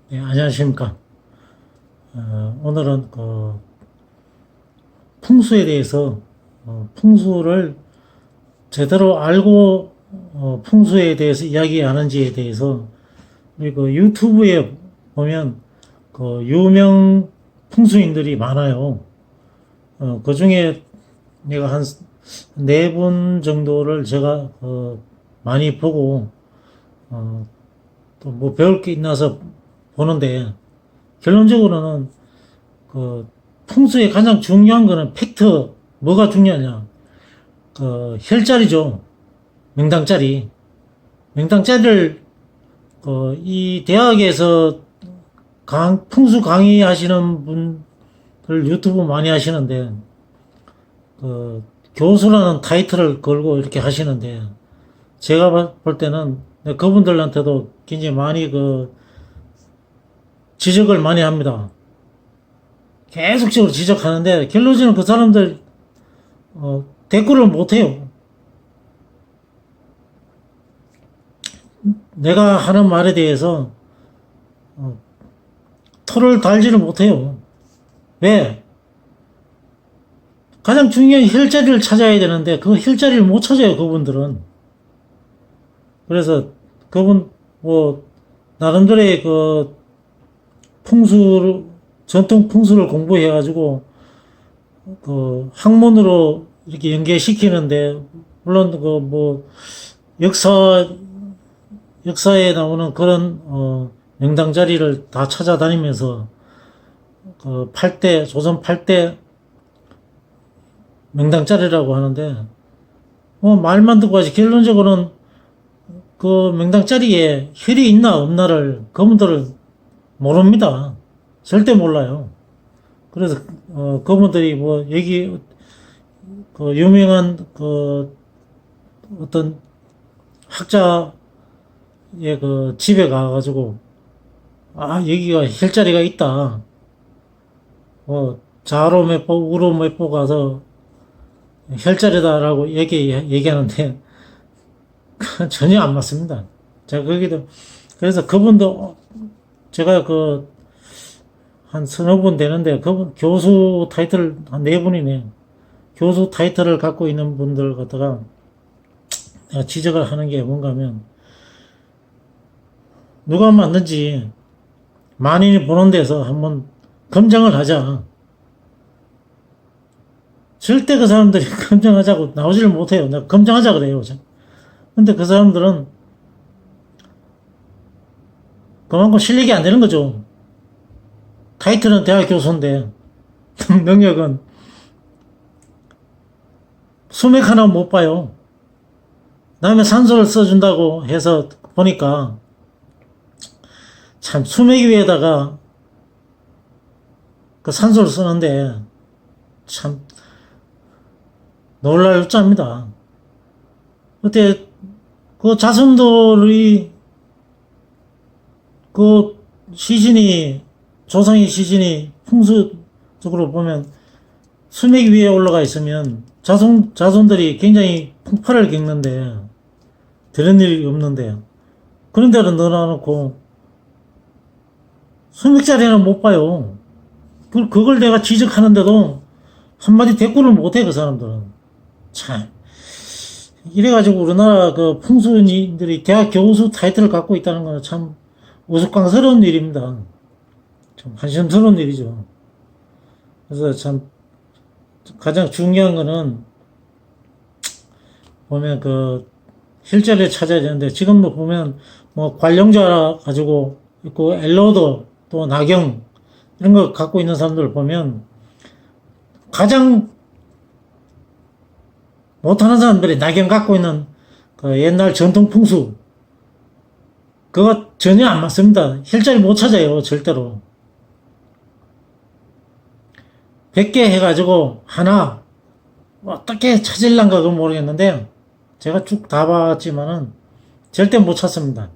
네, 안녕하십니까. 오늘은 풍수에 대해서 풍수를 제대로 알고 풍수에 대해서 이야기하는지에 대해서 우리 유튜브에 보면 유명 풍수인들이 많아요. 그 중에 내가 한 네 분 정도를 제가 많이 보고 또 뭐 배울 게 있나서 보는데 결론적으로는 풍수의 가장 중요한 거는 팩트, 뭐가 중요하냐. 혈자리죠. 명당자리. 명당자리를, 이 대학에서 풍수 강의하시는 분들 유튜브 많이 하시는데, 교수라는 타이틀을 걸고 이렇게 하시는데, 제가 볼 때는 그분들한테도 굉장히 많이 지적을 많이 합니다. 계속적으로 지적하는데 결론적으로 그 사람들 대꾸를 못해요. 내가 하는 말에 대해서 털을 달지를 못해요. 왜? 가장 중요한 혈자리를 찾아야 되는데 그 혈자리를 못 찾아요. 그분들은. 그래서 그분 나름대로의 풍수를 전통 풍수를 공부해가지고 학문으로 이렇게 연계시키는데 물론 역사 역사에 나오는 그런 명당 자리를 다 찾아다니면서 8대 조선 8대 명당 자리라고 하는데 말만 듣고 하지 결론적으로는 그 명당 자리에 혈이 있나 없나를 그분들은 모릅니다. 절대 몰라요. 그래서 그분들이 여기 유명한 어떤 학자의 집에 가가지고 여기가 혈자리가 있다. 좌로med보 우로med보 가서 혈자리다라고 얘기하는데 전혀 안 맞습니다. 자, 거기도 그래서 그분도 제가 한 서너 분 되는데 그분 교수 타이틀 한 네 분이네. 교수 타이틀을 갖고 있는 분들 갖다가 내가 지적을 하는 게 뭔가 하면 누가 맞는지 만인이 보는 데서 한번 검증을 하자. 절대 그 사람들이 검증하자고 나오지를 못해요. 내가 검증하자 그래요. 근데 그 사람들은 그만큼 실력이 안 되는 거죠. 타이틀은 대학 교수인데 능력은 수맥 하나 못 봐요. 다음에 산소를 써준다고 해서 보니까 참 수맥 위에다가 그 산소를 쓰는데 참 놀랄 자입니다. 그때 그 자손들이 시신이 조상의 시신이 풍수적으로 보면 수맥 위에 올라가 있으면 자손들이 굉장히 풍파를 겪는데 되는 일이 없는데 그런 데를 넣어놓고 수맥자리는 못 봐요. 그걸 내가 지적하는데도 한마디 대꾸를 못해 그 사람들은. 참 이래가지고 우리나라 풍수인들이 대학 교수 타이틀을 갖고 있다는 건 참 우스꽝스러운 일입니다. 참 한심스러운 일이죠. 그래서 참 가장 중요한 거는 보면 힐자리를 찾아야 되는데 지금도 보면 관령자 가지고 있고 엘로더 또 나경 이런 거 갖고 있는 사람들 보면 가장 못하는 사람들이 나경 갖고 있는 옛날 전통 풍수 그거 전혀 안 맞습니다. 힐자리 못 찾아요. 절대로. 100개 해가지고 하나 어떻게 찾을란가 그건 모르겠는데 제가 쭉 다 봤지만은 절대 못 찾습니다.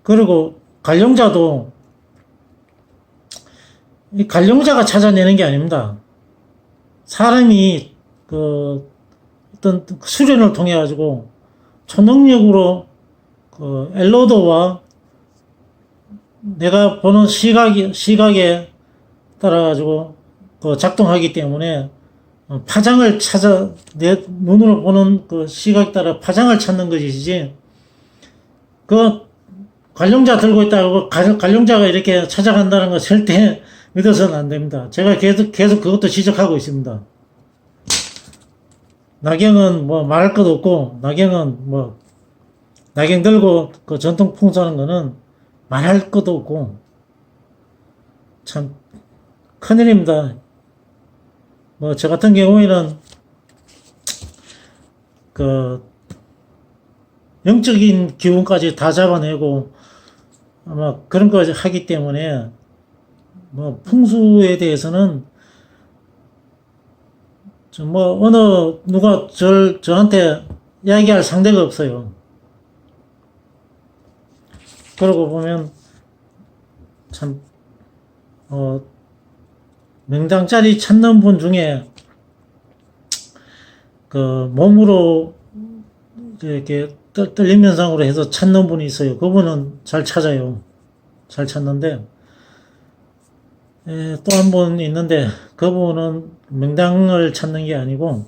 그리고 관령자도 이 관령자가 찾아내는 게 아닙니다. 사람이 어떤 수련을 통해 가지고 초능력으로 엘로더와 내가 보는 시각에 따라가지고 그 작동하기 때문에 파장을 찾아, 내 눈으로 보는 그 시각에 따라 파장을 찾는 것이지, 그 관룡자 들고 있다고 관룡자가 이렇게 찾아간다는 거 절대 믿어서는 안 됩니다. 제가 계속 그것도 지적하고 있습니다. 나경은 뭐 말할 것도 없고, 나경 들고 그 전통 풍수하는 거는 말할 것도 없고, 참 큰일입니다. 뭐 저 같은 경우에는 그 영적인 기운까지 다 잡아내고 아마 그런 거 하기 때문에 뭐 풍수에 대해서는 뭐 어느 누가 저한테 이야기할 상대가 없어요. 그러고 보면 참 명당짜리 찾는 분 중에 그 몸으로 이렇게 떨림 현상으로 해서 찾는 분이 있어요. 그분은 잘 찾아요. 잘 찾는데 또 한 분 있는데 그분은 명당을 찾는 게 아니고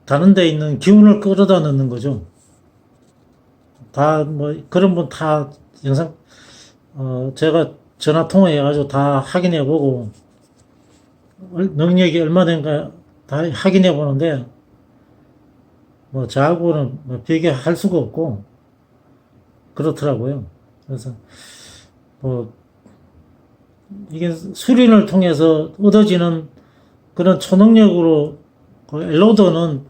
다른 데 있는 기운을 끌어다 넣는 거죠. 다 뭐 그런 분 다 영상 제가 전화 통화해가지고 다 확인해 보고 능력이 얼마 된가 다 확인해 보는데 뭐 저하고는 뭐 비교할 수가 없고 그렇더라고요. 그래서 뭐 이게 수련을 통해서 얻어지는 그런 초능력으로 그 엘로더는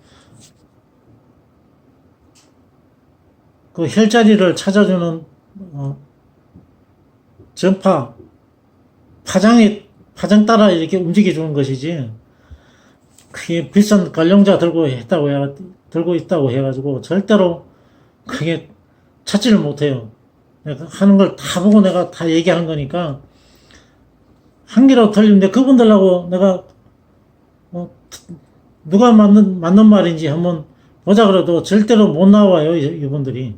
그 혈자리를 찾아주는 전파 파장 따라 이렇게 움직여주는 것이지 그게 비싼 관룡자 들고 있다고 해가지고 절대로 그게 찾지를 못해요. 내가 하는 걸 다 보고 내가 다 얘기하는 거니까 한 개라도 틀리는데 그분들하고 내가 누가 맞는 말인지 한번 보자 그래도 절대로 못 나와요. 이분들이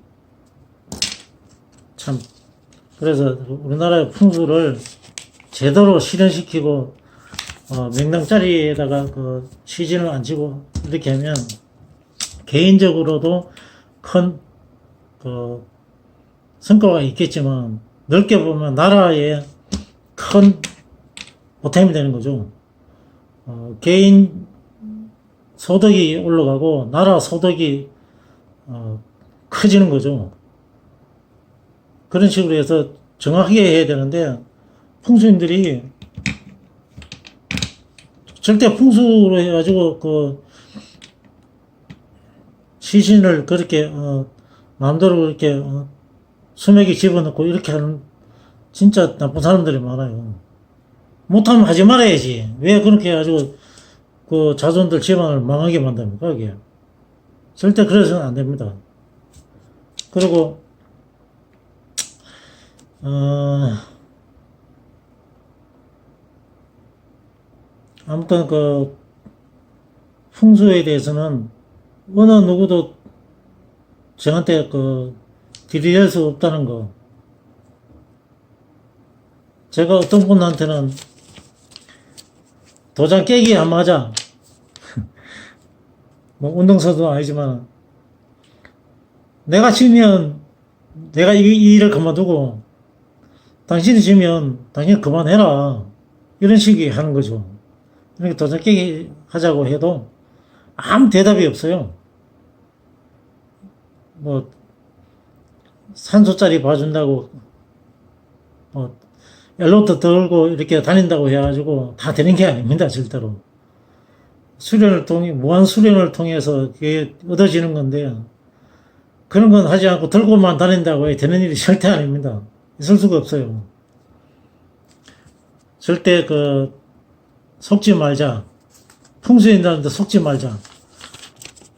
참. 그래서 우리나라의 풍수를 제대로 실현시키고 명당짜리에다가 그 시진을 안 치고 이렇게 하면 개인적으로도 큰 그 성과가 있겠지만 넓게 보면 나라에 큰 보탬이 되는 거죠. 개인 소득이 올라가고 나라 소득이 커지는 거죠. 그런 식으로 해서 정확하게 해야 되는데 풍수인들이 절대 풍수로 해가지고 그 시신을 그렇게 마음대로 그렇게 수맥에 집어넣고 이렇게 하는 진짜 나쁜 사람들이 많아요. 못하면 하지 말아야지. 왜 그렇게 해가지고 그 자손들 집안을 망하게 만듭니까? 그게 절대 그래서는 안 됩니다. 그리고 아무튼 그 풍수에 대해서는 어느 누구도 저한테 그 들이댈 수 없다는 거. 제가 어떤 분한테는 도장 깨기 안 맞아. 뭐 운동선수도 아니지만 내가 지면 내가 이 일을 그만두고 당신이 지면 당신 그만해라. 이런 식이 하는 거죠. 그러니까 도장 깨기 하자고 해도 아무 대답이 없어요. 뭐 산소짜리 봐준다고 뭐 엘로터 들고 이렇게 다닌다고 해가지고 다 되는 게 아닙니다. 절대로. 무한 수련을 통해서 그게 얻어지는 건데 그런 건 하지 않고 들고만 다닌다고 해 되는 일이 절대 아닙니다. 있을 수가 없어요. 절대 속지 말자. 풍수인들한테 속지 말자.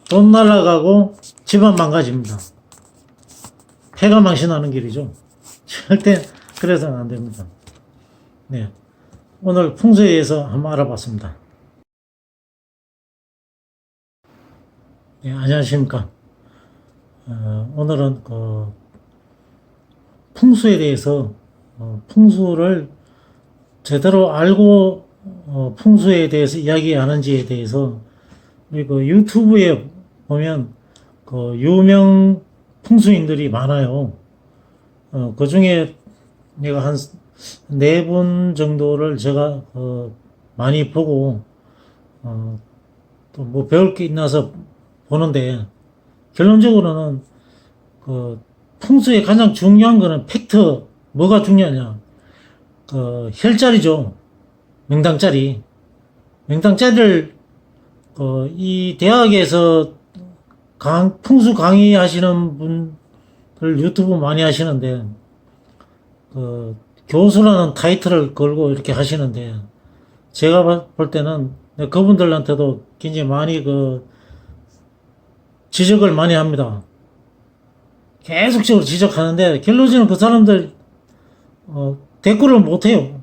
돈 날라가고 집안 망가집니다. 폐가 망신하는 길이죠. 절대 그래서는 안 됩니다. 네. 오늘 풍수에 대해서 한번 알아봤습니다. 네, 안녕하십니까. 오늘은 풍수에 대해서 풍수를 제대로 알고 풍수에 대해서 이야기하는지에 대해서 그 유튜브에 보면 그 유명 풍수인들이 많아요. 그 중에 내가 한 네 분 정도를 제가 많이 보고 또 뭐 배울 게 있나서 보는데 결론적으로는 그 풍수의 가장 중요한 거는 팩트. 뭐가 중요하냐? 그 혈자리죠. 명당자리. 명당자리를 이 대학에서 풍수 강의하시는 분들 유튜브 많이 하시는데 교수라는 타이틀을 걸고 이렇게 하시는데 제가 볼 때는 그분들한테도 굉장히 많이 지적을 많이 합니다. 계속적으로 지적하는데 결론적으로 그 사람들 대꾸를 못해요.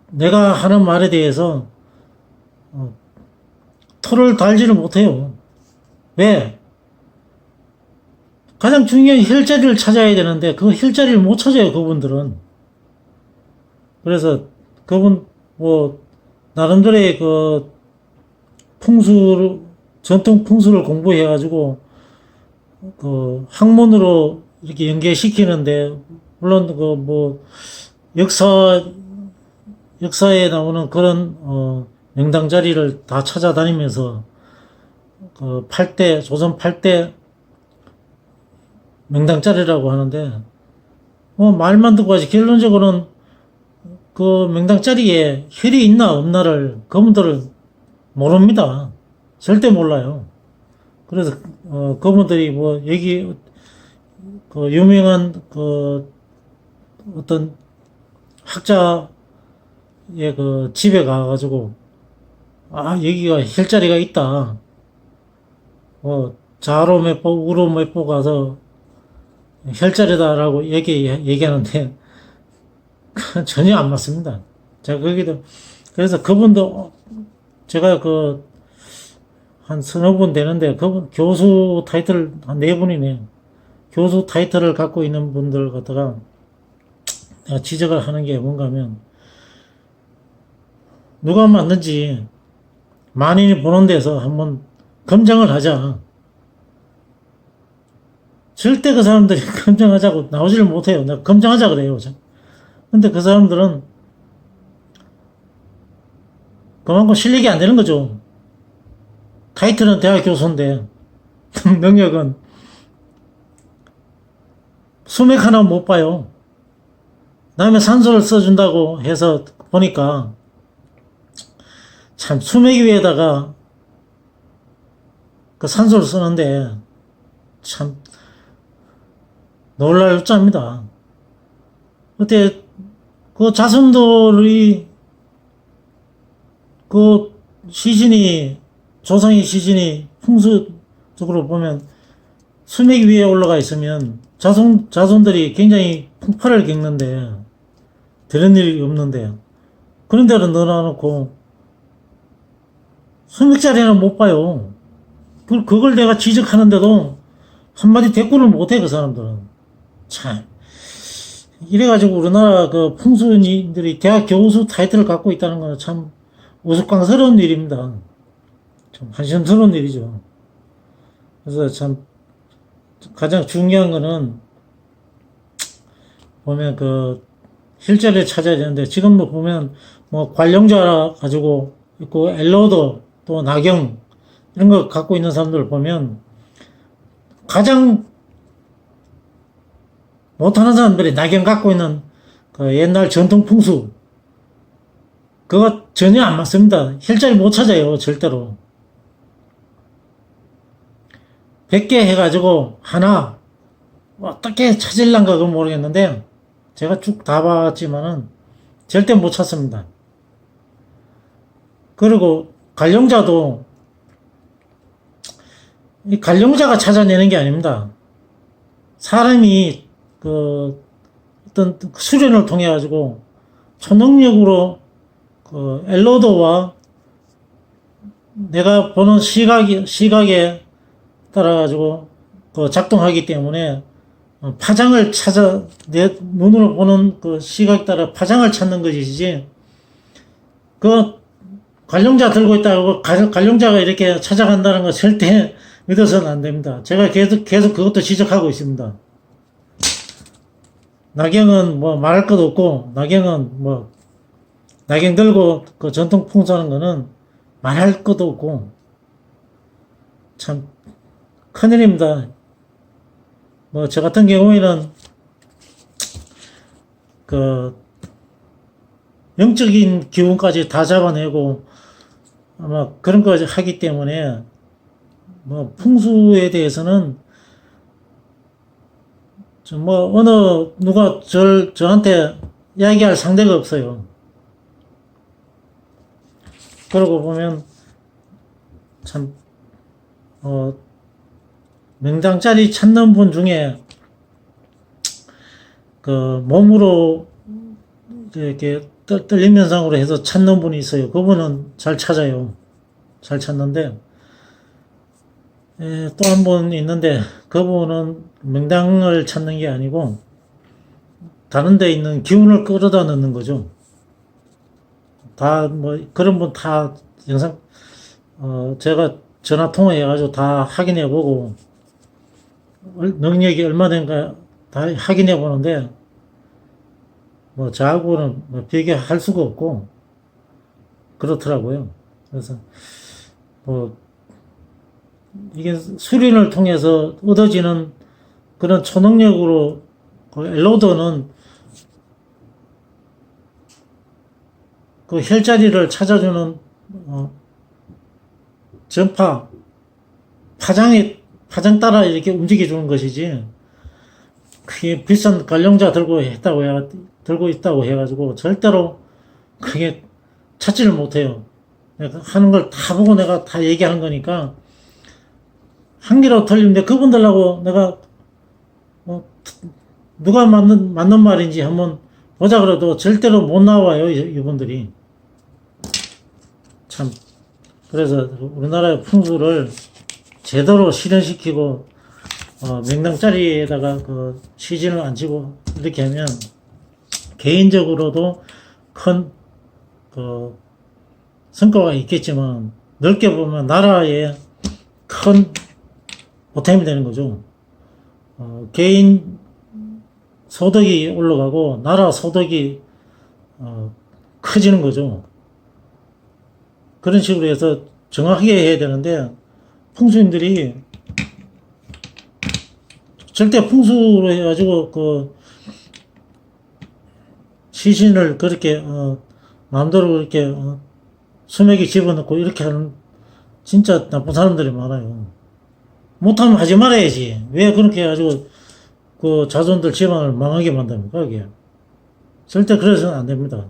내가 하는 말에 대해서 토를 달지를 못해요. 왜? 가장 중요한 혈자리를 찾아야 되는데 그 혈자리를 못 찾아요. 그분들은. 그래서 그분 나름대로의 전통 풍수를 공부해가지고 학문으로 이렇게 연계시키는데 물론 역사에 나오는 그런 명당 자리를 다 찾아다니면서 조선 8대 명당 자리라고 하는데 말만 듣고 하지 결론적으로는 그 명당 자리에 혈이 있나 없나를 그분들은 모릅니다. 절대 몰라요. 그래서 그분들이 유명한 어떤 학자의 집에 가가지고 여기가 혈자리가 있다. 좌로 몇 보, 우로 몇 보 가서 혈자리다라고 얘기하는데 전혀 안 맞습니다. 제가 그래서 그분도 제가 한 서너 분 되는데 그분 교수 타이틀 한 네 분이네. 교수 타이틀을 갖고 있는 분들 갖다가 내가 지적을 하는 게 뭔가 하면 누가 맞는지 만인이 보는 데서 한번 검증을 하자. 절대 그 사람들이 검증하자고 나오지를 못해요. 내가 검증하자 그래요. 근데 그 사람들은 그만큼 실력이 안 되는 거죠. 타이틀은 대학 교수인데 능력은 수맥 하나 못 봐요. 남의 산소를 써준다고 해서 보니까 참 수맥 위에다가 그 산소를 쓰는데 참 놀랄 짭니다. 그때 그 자손들이 조상의 시신이 풍수적으로 보면 수맥 위에 올라가 있으면 자손들이 굉장히 풍파를 겪는데 되는 일이 없는데 그런 데를 넣어놓고 수맥자리는 못 봐요. 그걸 내가 지적하는데도 한마디 대꾸를 못해. 그 사람들은 참 이래가지고 우리나라 풍수인들이 대학 교수 타이틀을 갖고 있다는 건 참 우스꽝스러운 일입니다. 좀 한심스러운 일이죠. 그래서 참 가장 중요한 거는 보면 혈자리를 찾아야 되는데 지금도 보면 관령자 가지고 있고 엘로더 또 나경 이런 거 갖고 있는 사람들 보면 가장 못하는 사람들이 나경 갖고 있는 옛날 전통 풍수 그거 전혀 안 맞습니다. 혈자리 못 찾아요. 절대로. 100개 해가지고 하나 어떻게 찾을란가 그건 모르겠는데 제가 쭉 다 봤지만은 절대 못 찾습니다. 그리고 관령자도 이 관령자가 찾아내는 게 아닙니다. 사람이 어떤 수련을 통해 가지고 초능력으로 엘로더와 내가 보는 시각에 따라 가지고 작동하기 때문에 파장을 찾아, 내 눈으로 보는 그 시각에 따라 파장을 찾는 것이지, 그 관용자 들고 있다고 관용자가 이렇게 찾아간다는 거 절대 믿어서는 안 됩니다. 제가 계속 그것도 지적하고 있습니다. 나경은 뭐 말할 것도 없고, 나경은 뭐, 나경 들고 그 전통 풍수하는 거는 말할 것도 없고, 참, 큰일입니다. 뭐, 저 같은 경우에는, 그, 영적인 기운까지 다 잡아내고, 아마 그런 거 하기 때문에, 뭐, 풍수에 대해서는, 뭐, 누가 저한테 이야기할 상대가 없어요. 그러고 보면, 참, 명당짜리 찾는 분 중에, 그, 몸으로, 이렇게, 떨림 현상으로 해서 찾는 분이 있어요. 그분은 잘 찾아요. 잘 찾는데, 또 한 분 있는데, 그분은 명당을 찾는 게 아니고, 다른 데 있는 기운을 끌어다 넣는 거죠. 다, 뭐, 그런 분 다 영상, 제가 전화 통화해가지고 다 확인해 보고, 능력이 얼마 된가 다 확인해 보는데, 뭐, 저하고는 뭐 비교할 수가 없고, 그렇더라고요. 그래서, 뭐, 이게 수련을 통해서 얻어지는 그런 초능력으로, 그 엘로더는 그 혈자리를 찾아주는, 전파, 파장 따라 이렇게 움직여주는 것이지, 그게 비싼 관용자 들고 있다고 해가지고, 절대로 그게 찾지를 못해요. 내가 하는 걸 다 보고 내가 다 얘기하는 거니까, 한 개라도 틀리는데 그분들하고 내가, 누가 맞는 말인지 한번 보자 그래도 절대로 못 나와요, 이분들이. 참. 그래서 우리나라의 풍수를 제대로 실현시키고, 명당짜리에다가 그 시진을 안 치고 이렇게 하면 개인적으로도 큰 그 성과가 있겠지만, 넓게 보면 나라에 큰 보탬이 되는 거죠. 개인 소득이 올라가고 나라 소득이 커지는 거죠. 그런 식으로 해서 정확하게 해야 되는데, 풍수인들이 절대 풍수로 해가지고 그 시신을 그렇게 마음대로 그렇게 수맥에 집어넣고 이렇게 하는 진짜 나쁜 사람들이 많아요. 못하면 하지 말아야지. 왜 그렇게 해가지고 그 자손들 집안을 망하게 만듭니까, 이게? 절대 그래서는 안 됩니다.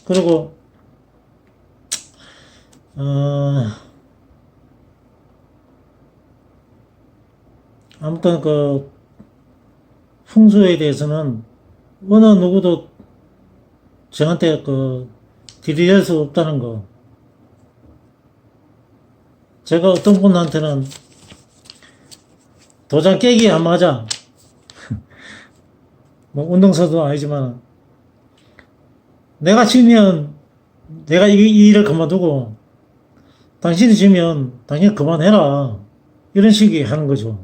그리고, 아무튼 그, 풍수에 대해서는 어느 누구도 저한테 그, 들이댈 수 없다는 거. 제가 어떤 분한테는 도장 깨기 안 맞아. 뭐, 운동선수도 아니지만, 내가 지면, 내가 이 일을 그만두고, 당신이 지면, 당신 그만해라. 이런 식이 하는 거죠.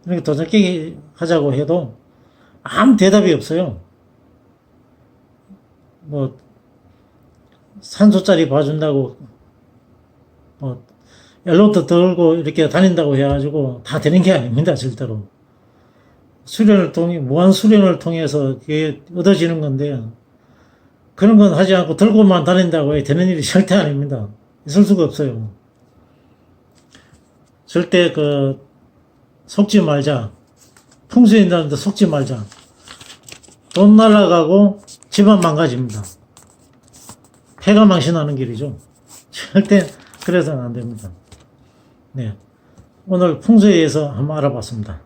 그러니까 도장 깨기 하자고 해도, 아무 대답이 없어요. 뭐, 산소짜리 봐준다고, 뭐, 엘로트 들고 이렇게 다닌다고 해가지고 다 되는 게 아닙니다, 절대로. 무한 수련을 통해서 그게 얻어지는 건데, 그런 건 하지 않고 들고만 다닌다고 해 되는 일이 절대 아닙니다. 있을 수가 없어요. 절대 속지 말자. 풍수인들한테 속지 말자. 돈 날라가고 집안 망가집니다. 폐가 망신하는 길이죠. 절대 그래서는 안 됩니다. 네. 오늘 풍수에 의해서 한번 알아봤습니다.